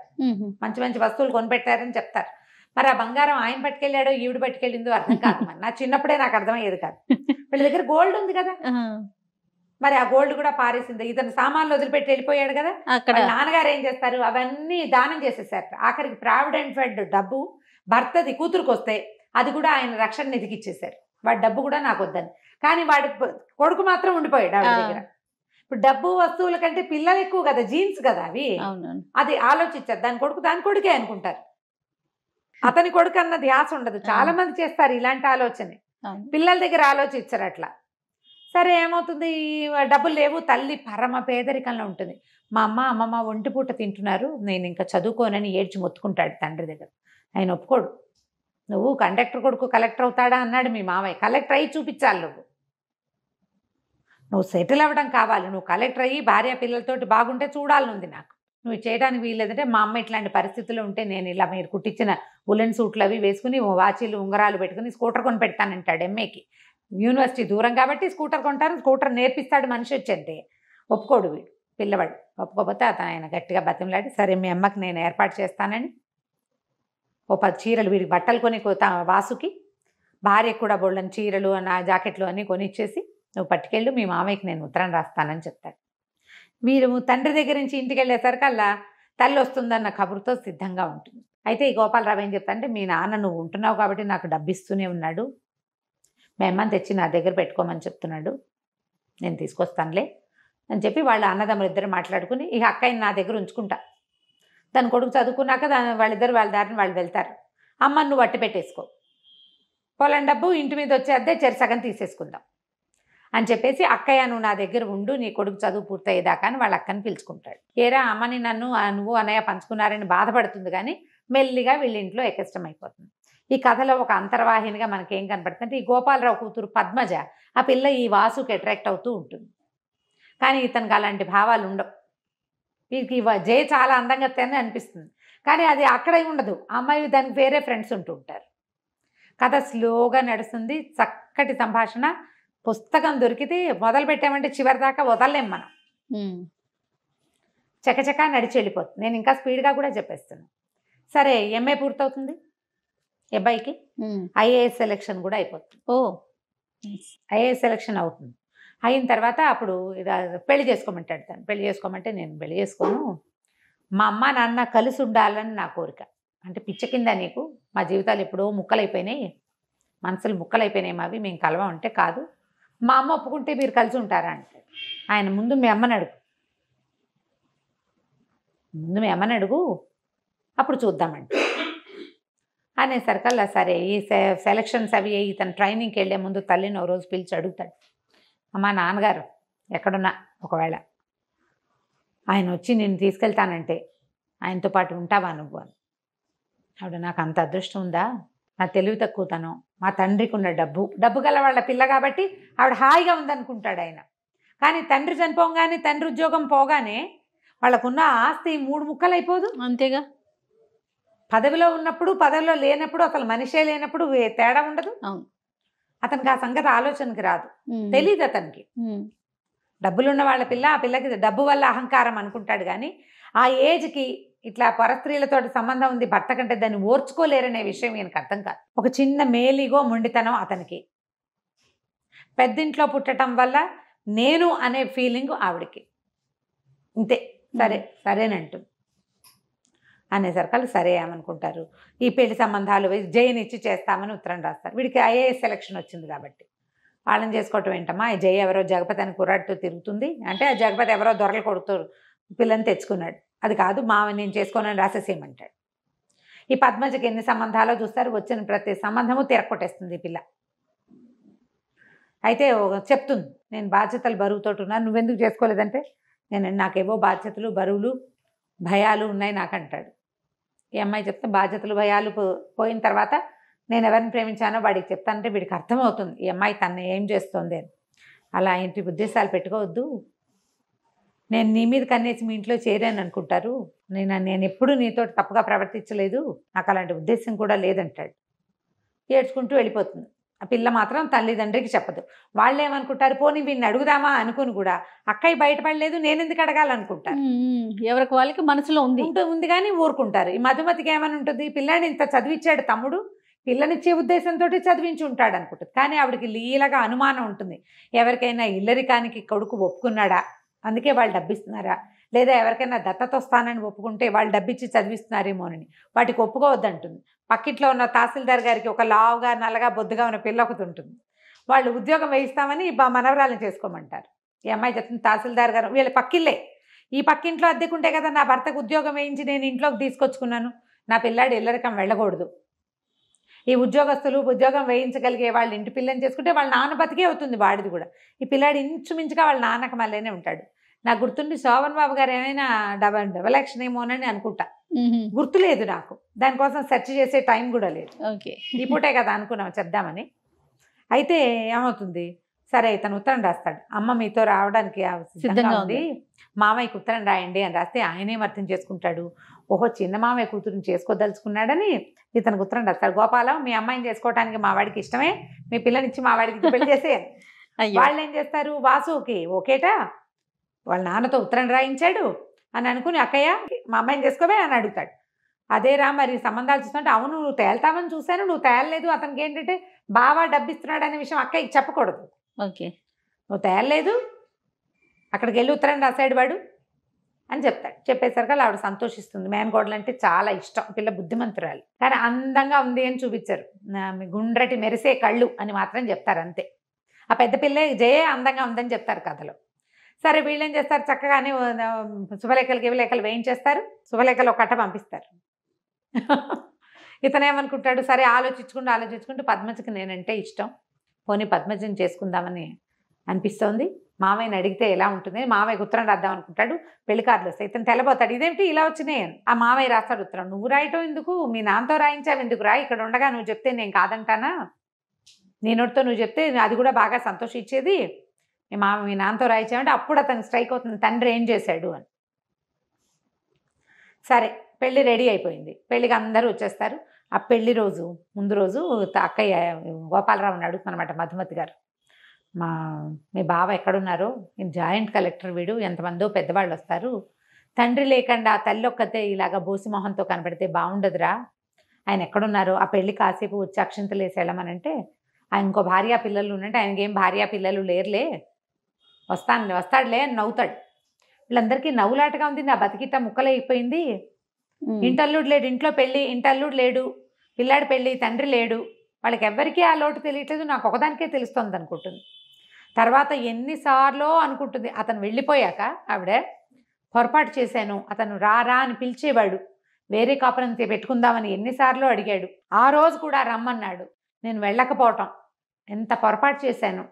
మంచి మంచి వస్తువులు కొనిపెట్టారని చెప్తారు. మరి ఆ బంగారం ఆయన పట్టుకెళ్ళాడో ఈవిడ పట్టుకెళ్ళిందో అర్థం కాదు. మరి నా చిన్నప్పుడే నాకు అర్థమయ్యేది కాదు. వీళ్ళ దగ్గర గోల్డ్ ఉంది కదా, మరి ఆ గోల్డ్ కూడా పారేసింది. ఇతను సామాన్లు వదిలిపెట్టి వెళ్ళిపోయాడు కదా, నాన్నగారు ఏం చేస్తారు, అవన్నీ దానం చేసేసారు. ఆఖరికి ప్రావిడెంట్ ఫండ్ డబ్బు భర్తది కూతురుకు వస్తే అది కూడా ఆయన రక్షణ నిధికి ఇచ్చేసారు. వాడి డబ్బు కూడా నాకు వద్దని. కానీ వాడి కొడుకు మాత్రం ఉండిపోయాడు ఆవిడ దగ్గర. ఇప్పుడు డబ్బు వస్తువుల కంటే పిల్లలు ఎక్కువ కదా, జీన్స్ కదా అవి, అది ఆలోచించారు. దాని కొడుకే అనుకుంటారు, అతని కొడుకు అన్న ధ్యాస ఉండదు. చాలా మంది చేస్తారు ఇలాంటి ఆలోచన, పిల్లల దగ్గర ఆలోచించారు అట్లా. సరే ఏమవుతుంది, డబ్బులు లేవు, తల్లి పరమ పేదరికంలో ఉంటుంది. మా అమ్మమ్మ ఒంటి పూట తింటున్నారు, నేను ఇంకా చదువుకోనని ఏడ్చి మొత్తుకుంటాడు తండ్రి దగ్గర. ఆయన ఒప్పుకోడు. నువ్వు కండక్టర్ కొడుకు కలెక్టర్ అవుతాడా అన్నాడు మీ మామయ్య. కలెక్టర్ అయ్యి చూపించాలి, నువ్వు సెటిల్ అవ్వడం కావాలి, నువ్వు కలెక్టర్ అయ్యి భార్య పిల్లలతోటి బాగుంటే చూడాలనుంది నాకు, నువ్వు చేయడానికి వీల్లేదంటే మా అమ్మ ఇట్లాంటి పరిస్థితుల్లో ఉంటే నేను ఇలా మీరు కుట్టించిన ఉలెన్ సూట్లు అవి వేసుకుని వాచీలు ఉంగరాలు పెట్టుకుని స్కూటర్ కొని పెడతానంటాడు. ఎంఏకి యూనివర్సిటీ దూరం కాబట్టి స్కూటర్ కొంటాను, స్కూటర్ నేర్పిస్తాడు మనిషి వచ్చంటే. ఒప్పుకోడు వీడు పిల్లవాడు. ఒప్పుకోకపోతే ఆయన గట్టిగా బతిమలాడి సరే మీ అమ్మకి నేను ఏర్పాటు చేస్తానని ఓ 10 చీరలు వీడికి బట్టలు కొని వాసుకి, భార్యకు కూడా బోళ్ళని చీరలు నా జాకెట్లు అన్నీ కొనిచ్చేసి నువ్వు పట్టుకెళ్ళు, మీ మామయ్యకి నేను ఉత్తరం రాస్తానని చెప్తాడు. వీరు తండ్రి దగ్గర నుంచి ఇంటికి వెళ్ళేసరికల్లా తల్లి వస్తుందన్న కబురుతో సిద్ధంగా ఉంటుంది. అయితే ఈ గోపాలరావు ఏం చెప్తా అంటే, మీ నాన్న నువ్వు ఉంటున్నావు కాబట్టి నాకు డబ్బు ఇస్తూనే ఉన్నాడు, మీ అమ్మని తెచ్చి నా దగ్గర పెట్టుకోమని చెప్తున్నాడు, నేను తీసుకొస్తానులే అని చెప్పి వాళ్ళ అన్నదమ్ములు ఇద్దరు మాట్లాడుకుని ఇక అక్కయ్యని నా దగ్గర ఉంచుకుంటా, తన కొడుకు చదువుకున్నాక వాళ్ళిద్దరు వాళ్ళ దారిని వాళ్ళు వెళ్తారు, అమ్మని నువ్వు అట్టి పెట్టేసుకో, పొలం డబ్బు ఇంటి మీద వచ్చే అద్దె సగం తీసేసుకుందాం అని చెప్పేసి అక్కయ్య నువ్వు నా దగ్గర ఉండు, నీ కొడుకు చదువు పూర్తయ్యేదాకా అని వాళ్ళ అక్కని పిలుచుకుంటాడు. ఏరా అమ్మని నువ్వు అన్నయ్య పంచుకున్నారని బాధపడుతుంది, కానీ మెల్లిగా వీళ్ళ ఇంట్లో ఎక్కష్టం అయిపోతుంది. ఈ కథలో ఒక అంతర్వాహినిగా మనకేం కనపడుతుందంటే ఈ గోపాలరావు కూతురు పద్మజ ఆ పిల్ల ఈ వాసుకి అట్రాక్ట్ అవుతూ ఉంటుంది. కానీ ఇతనికి అలాంటి భావాలు ఉండవు. వీరికి జయ చాలా అందంగా తిని అనిపిస్తుంది, కానీ అది అక్కడే ఉండదు. ఆ అమ్మాయి దానికి వేరే ఫ్రెండ్స్ ఉంటూ ఉంటారు. కథ స్లోగా నడుస్తుంది, చక్కటి సంభాషణ. పుస్తకం దొరికితే మొదలు పెట్టామంటే చివరి దాకా వదలలేం మనం. చకచకా నడిచి వెళ్ళిపోతుంది. నేను ఇంకా స్పీడ్గా కూడా చెప్పేస్తున్నాను. సరే, ఎంఏ పూర్తవుతుంది అబ్బాయికి. ఐఏఎస్ సెలెక్షన్ కూడా అయిపోతుంది. ఐఏఎస్ సెలెక్షన్ అవుతుంది. అయిన తర్వాత అప్పుడు పెళ్లి చేసుకోమంటాడు తను. పెళ్లి చేసుకోమంటే నేను పెళ్లి చేసుకోను, మా అమ్మ నాన్న కలిసి ఉండాలని నా కోరిక. అంటే పిచ్చ కింద నీకు, మా జీవితాలు ఎప్పుడో ముక్కలైపోయినాయి, మనసులు ముక్కలైపోయినాయి మావి, మేము కలవం అంటే కాదు, మా అమ్మ ఒప్పుకుంటే మీరు కలిసి ఉంటారా అంటాడు. ఆయన ముందు మీ అమ్మని అడుగు, ముందు మీ అమ్మని అడుగు, అప్పుడు చూద్దామండి అనేసరికల్లా సరే ఈ సెలక్షన్స్ అవి ఇతను ట్రైనింగ్కి వెళ్ళే ముందు తల్లిని ఓ రోజు పిలిచి అడుగుతాడు, అమ్మ నాన్నగారు ఎక్కడున్నా ఒకవేళ ఆయన వచ్చి నేను తీసుకెళ్తానంటే ఆయనతో పాటు ఉంటావా నువ్వు అని. ఆవిడ నాకు అంత అదృష్టం ఉందా, నా తెలివి తక్కువతనం, మా తండ్రికి ఉన్న డబ్బు గల వాళ్ళ పిల్ల కాబట్టి ఆవిడ హాయిగా ఉందనుకుంటాడు ఆయన. కానీ తండ్రి చనిపోగానే, తండ్రి ఉద్యోగం పోగానే వాళ్ళకున్న ఆస్తి 3 ముక్కలు అయిపోదు. అంతేగా, పదవిలో ఉన్నప్పుడు పదవిలో లేనప్పుడు అసలు మనిషే లేనప్పుడు తేడా ఉండదు. అవును, అతనికి ఆ సంగతి ఆలోచనకి రాదు, తెలీదు అతనికి. డబ్బులున్న వాళ్ళ పిల్ల, ఆ పిల్లకి డబ్బు వల్ల అహంకారం అనుకుంటాడు. కానీ ఆ ఏజ్కి ఇట్లా పరస్త్రీలతో సంబంధం ఉంది భర్త కంటే, దాన్ని ఓర్చుకోలేరనే విషయం ఈయనకు అర్థం కాదు. ఒక చిన్న మేలిగో మొండితనం అతనికి. పెద్దింట్లో పుట్టడం వల్ల నేను అనే ఫీలింగ్ ఆవిడకి. ఇంతే, సరే సరేనంటు అనేసరికి సరే ఏమనుకుంటారు, ఈ పెళ్లి సంబంధాలు జయనిచ్చి చేస్తామని ఉత్తరం రాస్తారు. వీడికి ఐఏఎస్ సెలక్షన్ వచ్చింది కాబట్టి వాళ్ళని చేసుకోవటం ఏంటమ్మా, ఈ జయ ఎవరో జగపతి అని కుర్రాడితో తిరుగుతుంది అంటే, ఆ జగపతి ఎవరో దొరలు కొడుతూ పిల్లని తెచ్చుకున్నాడు, అది కాదు మావి నేను చేసుకోనని రాసేసేయమంటాడు. ఈ పద్మజకి ఎన్ని సంబంధాలో చూస్తారు, వచ్చిన ప్రతి సంబంధము తిరగొట్టేస్తుంది ఈ పిల్ల. అయితే చెప్తుంది, నేను బాధ్యతలు బరువుతోటి ఉన్నాను, నువ్వెందుకు చేసుకోలేదంటే, నాకేవో బాధ్యతలు బరువులు భయాలు ఉన్నాయి నాకంటాడు. ఈ అమ్మాయి చెప్తే బాధ్యతలు భయాలు పోయిన తర్వాత నేను ఎవరిని ప్రేమించానో వాడికి చెప్తానంటే వీడికి అర్థమవుతుంది ఈ అమ్మాయి తను ఏం చేస్తుంది అని. అలా ఇంటి ఉద్దేశాలు పెట్టుకోవద్దు, నేను నీ మీద కన్నేసి మీ ఇంట్లో చేరాను అనుకుంటారు, నేను ఎప్పుడు నీతో తప్పుగా ప్రవర్తించలేదు, నాకు అలాంటి ఉద్దేశం కూడా లేదంటాడు. ఏడ్చుకుంటూ వెళ్ళిపోతుంది. ఆ పిల్ల మాత్రం తల్లిదండ్రికి చెప్పదు. వాళ్ళు ఏమనుకుంటారు, పోనీ వీడిని అడుగుదామా అనుకుని కూడా అక్కయ్య బయటపడలేదు నేను ఎందుకు అడగాలనుకుంటారు. ఎవరికి వాళ్ళకి మనసులో ఉంది కానీ ఊరుకుంటారు. ఈ మధుమతికి ఏమని ఉంటుంది, పిల్లాడిని ఇంత చదివించాడు తమ్ముడు, పిల్లనిచ్చే ఉద్దేశంతో చదివించి ఉంటాడు అనుకుంటుంది. కానీ ఆవిడకి లీలగా అనుమానం ఉంటుంది, ఎవరికైనా ఇల్లరికానికి కొడుకు ఒప్పుకున్నాడా అందుకే వాళ్ళు డబ్బిస్తున్నారా, లేదా ఎవరికైనా దత్తత వస్తానని ఒప్పుకుంటే వాళ్ళు డబ్బిచ్చి చదివిస్తున్నారేమోనని. వాటికి ఒప్పుకోవద్దంటుంది. పక్కింట్లో ఉన్న తహసీల్దార్ గారికి ఒక లావుగా నల్లగా బొద్దుగా ఉన్న పిల్ల ఒకటి ఉంటుంది, వాళ్ళు ఉద్యోగం వేయిస్తామని మనవరాలను చేసుకోమంటారు. ఈ అమ్మాయి చెప్తుంది, తహసీల్దార్ గారు వీళ్ళ పక్కిల్లే, ఈ పక్కింట్లో అద్దెకుంటే కదా నా భర్తకు ఉద్యోగం వేయించి నేను ఇంట్లోకి తీసుకొచ్చుకున్నాను, నా పిల్లాడు ఇల్లరికం వెళ్ళకూడదు. ఈ ఉద్యోగస్తులు ఉద్యోగం వేయించగలిగే వాళ్ళ ఇంటి పిల్లని చేసుకుంటే వాళ్ళ నాన్న బతికే అవుతుంది వాడిది కూడా. ఈ పిల్లాడు ఇంచుమించుగా వాళ్ళ నాన్నక మళ్ళీనే ఉంటాడు. నాకు గుర్తుండి శోభన్ బాబు గారు ఏమైనా డబల్ యాక్షన్ ఏమోనని అనుకుంటా, గుర్తులేదు నాకు, దానికోసం సెర్చ్ చేసే టైం కూడా లేదు. ఓకే, ఈ పూటే కదా అనుకున్నాం చెప్దామని. అయితే ఏమవుతుంది, సరే ఇతను ఉత్తరం రాస్తాడు, అమ్మ మీతో రావడానికి సిద్ధంగా ఉంది, మామయ్యకి ఉత్తరం రాయండి అని రాస్తే ఆయనేం అర్థం చేసుకుంటాడు, ఓహో చిన్న మామయ్య కూతురుని చేసుకోదలుచుకున్నాడని ఇతనికి ఉత్తరం రాస్తాడు. గోపాలం మీ అమ్మాయిని చేసుకోవడానికి మా వాడికి ఇష్టమే, మీ పిల్లనిచ్చి మా వాడికి పెళ్లి చేసేయాలి. వాళ్ళు ఏం చేస్తారు, వాసుకి ఓకేటా వాళ్ళ నాన్నతో ఉత్తరం రాయించాడు అని అనుకుని, అక్కయ్య మా అమ్మాయిని చేసుకోవే అని అడుగుతాడు. అదేరా మరి సంబంధాలు చూస్తుంటే, అవును నువ్వు తేల్తామని చూశాను, నువ్వు తేలలేదు, అతనికి ఏంటంటే బాగా డబ్బిస్తున్నాడు అనే విషయం అక్కయ్యకి చెప్పకూడదు. ఓకే, నువ్వు తేలలేదు, అక్కడికి వెళ్ళి ఉత్తరం రాశాడు వాడు అని చెప్తాడు. చెప్పేసరికి ఆవిడ సంతోషిస్తుంది. మేనకోడలు అంటే చాలా ఇష్టం, పిల్ల బుద్ధిమంతురాలు, కానీ అందంగా ఉంది అని చూపించారు, గుండ్రటి మెరిసే కళ్ళు అని మాత్రం చెప్తారు అంతే. ఆ పెద్ద పిల్లే జయ అందంగా ఉందని చెప్తారు కథలో. సరే వీళ్ళు ఏం చేస్తారు, చక్కగానే శుభలేఖలు వేయించేస్తారు, శుభలేఖలు ఒక కట్ట పంపిస్తారు. ఇతనేమనుకుంటాడు, సరే ఆలోచించుకుంటూ పద్మజకి నేనంటే ఇష్టం, పోనీ పద్మజని చేసుకుందామని అనిపిస్తోంది, మామయ్యని అడిగితే ఎలా ఉంటుంది, మామయ్యకి ఉత్తరం రాద్దాం అనుకుంటాడు, పెళ్లి కార్డులు వస్తాయి, ఇతను తెల్లబోతాడు, ఇదేంటి ఇలా వచ్చినాయి అని. ఆ మామయ్య రాస్తాడు ఉత్తరం, నువ్వు రాయటం ఎందుకు, మీ నాన్నతో రాయించావు ఎందుకు రా, ఇక్కడ ఉండగా నువ్వు చెప్తే నేను కాదంటానా, నీ నోటితో నువ్వు చెప్తే అది కూడా బాగా సంతోషించేది, మీ నాన్నతో రాయించామంటే అప్పుడు అతనికి స్ట్రైక్ అవుతుంది తండ్రి ఏం చేశాడు అని. సరే పెళ్ళి రెడీ అయిపోయింది, పెళ్ళికి అందరూ వచ్చేస్తారు. ఆ పెళ్లి రోజు ముందు రోజు అక్కయ్య గోపాలరావుని అడుగుతున్నమాట మధుమతి గారు, మీ బావ ఎక్కడున్నారో, జాయింట్ కలెక్టర్ వీడు, ఎంతమందో పెద్దవాళ్ళు వస్తారు, తండ్రి లేకుండా తల్లి ఒక్కతే ఇలాగ బోసి మొహంతో కనపడితే బాగుండదురా, ఆయన ఎక్కడున్నారో ఆ పెళ్లి కాసేపు వచ్చి అక్షింతలు వేసి వెళ్ళమనంటే, ఆయన ఇంకో భార్యా పిల్లలు ఉన్నట్టే, ఆయనకేం భార్యా పిల్లలు లేరులే, వస్తాడులే అని నవ్వుతాడు. వీళ్ళందరికీ నవ్వులాటగా ఉంది, నా బతికిట్ట ముక్కలైపోయింది, ఇంటల్లుడు లేడు, ఇంట్లో పెళ్ళి, ఇంటల్లుడు లేడు, పిల్లాడి పెళ్ళి, తండ్రి లేడు, వాళ్ళకి ఎవ్వరికీ ఆ లోటు తెలియట్లేదు, నాకు ఒకదానికే తెలుస్తుంది అనుకుంటుంది. తర్వాత ఎన్నిసార్లు అనుకుంటుంది, అతను వెళ్ళిపోయాక ఆవిడ పొరపాటు చేశాను, అతను రారా అని పిలిచేవాడు, వేరే కాపురం పెట్టుకుందామని ఎన్నిసార్లు అడిగాడు, ఆ రోజు కూడా రమ్మన్నాడు, నేను వెళ్ళకపోవటం ఎంత పొరపాటు చేశాను,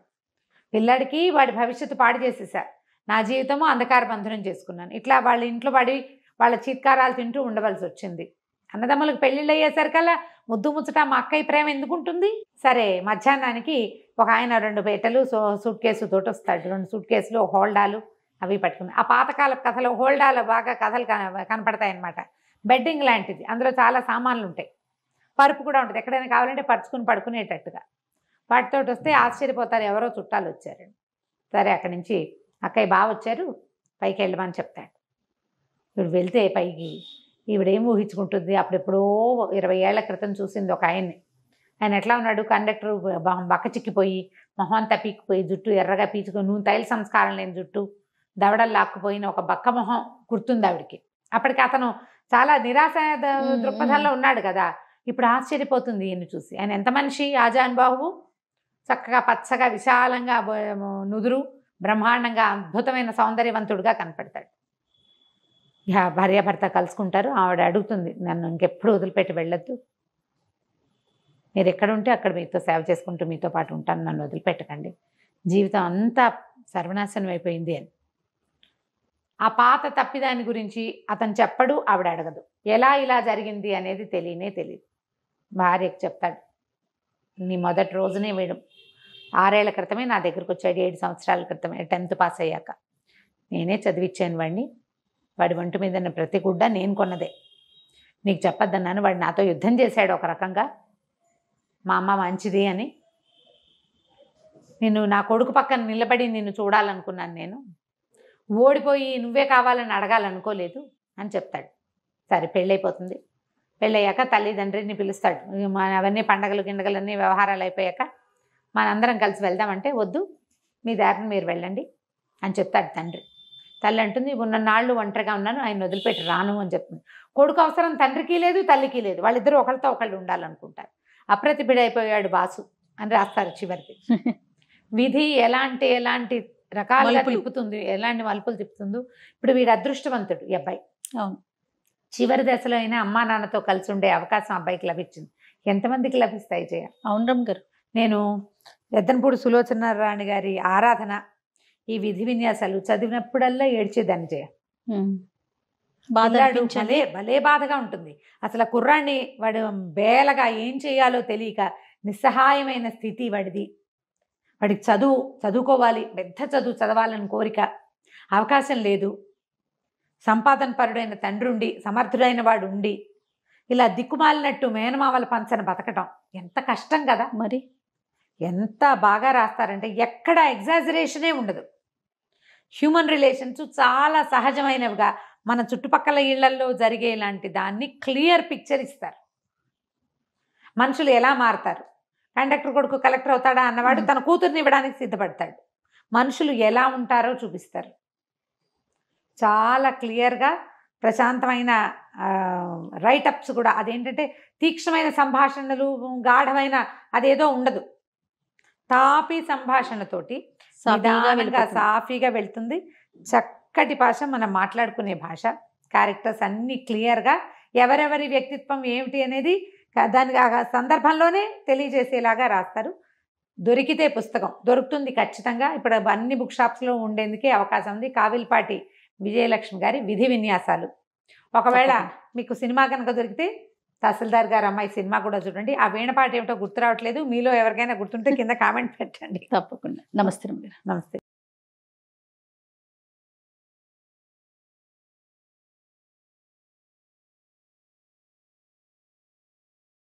పిల్లాడికి వాడి భవిష్యత్తు పాడు చేసేసా, నా జీవితము అంధకార బంధనం చేసుకున్నాను, ఇట్లా వాళ్ళ ఇంట్లో పడి వాళ్ళ చీత్కారాలు తింటూ ఉండవలసి వచ్చింది. అన్నదమ్ములకు పెళ్ళిళ్ళు అయ్యేసరికల్లా ముద్దు ముచ్చట మా అక్కయ్య ప్రేమ ఎందుకుంటుంది. సరే మధ్యాహ్నానికి ఒక ఆయన 2 పెట్టెలు సూట్ కేసు తోటి వస్తాడు, 2 సూట్ కేసులు హోల్డాలు అవి పట్టుకుని. ఆ పాతకాల కథలు హోల్డాలు బాగా కథలు కనపడతాయి అన్నమాట. బెడ్డింగ్ లాంటిది, అందులో చాలా సామాన్లు ఉంటాయి, పరుపు కూడా ఉంటుంది, ఎక్కడైనా కావాలంటే పరుచుకుని పడుకునేటట్టుగా. వాటితో వస్తే ఆశ్చర్యపోతారు, ఎవరో చుట్టాలు వచ్చారండి. సరే అక్కడి నుంచి అక్కయ్య బావ వచ్చారు, పైకి వెళ్ళమని చెప్తాడు. ఇప్పుడు వెళ్తే పైకి ఈవిడేం ఊహించుకుంటుంది, అప్పుడెప్పుడో 20 ఏళ్ల క్రితం చూసింది ఒక ఆయన్ని. ఆయన ఎట్లా ఉన్నాడు, కండక్టర్ బక్క చిక్కిపోయి, మొహం అంతా పీక్కుపోయి, జుట్టు ఎర్రగా పీచుకొని, నూనె తైల సంస్కారం లేని జుట్టు, దవడలు లాక్కుపోయిన ఒక బక్క మొహం గుర్తుంది ఆవిడికి. అప్పటికి అతను చాలా నిరాశ దృక్పథంలో ఉన్నాడు కదా. ఇప్పుడు ఆశ్చర్యపోతుంది ఈయన్ని చూసి. ఆయన ఎంత మనిషి, ఆజానుబాహువు, చక్కగా పచ్చగా విశాలంగా నుదురు, బ్రహ్మాండంగా అద్భుతమైన సౌందర్యవంతుడుగా కనపడతాడు. భార్యాభర్త కలుసుకుంటారు. ఆవిడ అడుగుతుంది, నన్ను ఇంకెప్పుడు వదిలిపెట్టి వెళ్ళొద్దు, మీరు ఎక్కడుంటే అక్కడ మీతో సేవ చేసుకుంటూ మీతో పాటు ఉంటాను, నన్ను వదిలిపెట్టకండి, జీవితం అంతా సర్వనాశనం అయిపోయింది అని. ఆ పాత తప్పిదాని గురించి అతను చెప్పడు, ఆవిడ అడగదు. ఎలా ఇలా జరిగింది అనేది తెలియదు. భార్యకు చెప్తాడు, నీ మొదటి రోజునే వీడు 6 ఏళ్ల క్రితమే నా దగ్గరకు వచ్చాడు, 7 సంవత్సరాల క్రితమే, 10th పాస్ అయ్యాక నేనే చదివిచ్చాను వాడిని, వాడి ఒంటి మీద ఉన్న ప్రతి గుడ్డ నేను కొన్నదే, నీకు చెప్పొద్దన్నాను, వాడు నాతో యుద్ధం చేశాడు ఒక రకంగా, మా అమ్మ మంచిది అని, నిన్ను నా కొడుకు పక్కన నిలబడి నిన్ను చూడాలనుకున్నాను, నేను ఓడిపోయి నువ్వే కావాలని అడగాలనుకోలేదు అని చెప్తాడు. సరే పెళ్ళైపోతుంది. పెళ్ళయ్యాక తల్లిదండ్రిని పిలుస్తాడు, అవన్నీ పండగలు గిండగలన్నీ వ్యవహారాలు అయిపోయాక మనందరం కలిసి వెళ్దామంటే, వద్దు మీ దారిని మీరు వెళ్ళండి అని చెప్తాడు తండ్రి. తల్లి అంటుంది, ఉన్న నాళ్ళు ఒంటరిగా ఉన్నాను, ఆయన వదిలిపెట్టి రాను అని చెప్తుంది. కొడుకు అవసరం తండ్రికి లేదు, తల్లికి లేదు, వాళ్ళిద్దరూ ఒకరితో ఒకళ్ళు ఉండాలనుకుంటారు. అప్రతిభుడైపోయాడు బాసు అని రాస్తారు చివరికి. విధి ఎలాంటి రకాలుగా తిప్పుతుంది, ఎలాంటి మలుపులు తిప్పుతుందో. ఇప్పుడు వీడు అదృష్టవంతుడు ఈ అబ్బాయి. అవును, చివరి దశలో అయినా అమ్మా నాన్నతో కలిసి ఉండే అవకాశం అబ్బాయికి లభించింది. ఎంతమందికి లభిస్తాయి జయ? అవును రమ్మ గారు. నేను ఎద్దనపూడి సులోచన రాణి గారి ఆరాధన, ఈ విధి విన్యాసాలు చదివినప్పుడల్లా ఏడ్చేదాన్ని జయ. భలే బాధగా ఉంటుంది. అసలు ఆ కుర్రాన్ని వాడు బేలగా ఏం చేయాలో తెలియక నిస్సహాయమైన స్థితి వాడిది. వాడికి చదువుకోవాలి, పెద్ద చదువు చదవాలని కోరిక, అవకాశం లేదు. సంపాదన పరుడైన తండ్రి ఉండి, సమర్థుడైన వాడు ఉండి, ఇలా దిక్కుమాలినట్టు మేనమావల పంచన బతకటం ఎంత కష్టం కదా. మరి ఎంత బాగా రాస్తారంటే ఎక్కడ ఎగ్జాజరేషనే ఉండదు. హ్యూమన్ రిలేషన్స్ చాలా సహజమైనవిగా మన చుట్టుపక్కల ఇళ్లల్లో జరిగే ఇలాంటి దాన్ని క్లియర్ పిక్చర్ ఇస్తారు. మనుషులు ఎలా మారుతారు, కండక్టర్ కొడుకు కలెక్టర్ అవుతాడా అన్నవాడు తన కూతుర్ని ఇవ్వడానికి సిద్ధపడతాడు. మనుషులు ఎలా ఉంటారో చూపిస్తారు. చాలా క్లియర్గా ప్రశాంతమైన రైటప్స్ కూడా. అదేంటంటే తీక్షణమైన సంభాషణలు, గాఢమైన అదేదో ఉండదు. తాపీ సంభాషణతోటి సాఫీగా వెళ్తుంది. చక్కటి భాష, మనం మాట్లాడుకునే భాష. క్యారెక్టర్స్ అన్నీ క్లియర్గా ఎవరెవరి వ్యక్తిత్వం ఏమిటి అనేది దాని సందర్భంలోనే తెలియజేసేలాగా రాస్తారు. దొరికితే పుస్తకం దొరుకుతుంది ఖచ్చితంగా. ఇప్పుడు అన్ని బుక్ షాప్స్లో ఉండేందుకే అవకాశం ఉంది. కావిల్పాటి విజయలక్ష్మి గారి విధి విన్యాసాలు. ఒకవేళ మీకు సినిమా కనుక దొరికితే తహసీల్దార్ గారు అమ్మాయి సినిమా కూడా చూడండి. ఆ వీణపాట ఏమిటో గుర్తు రావట్లేదు, మీలో ఎవరికైనా గుర్తుంటే కింద కామెంట్ పెట్టండి. తప్పకుండా. నమస్తే రమ్య గారు. నమస్తే.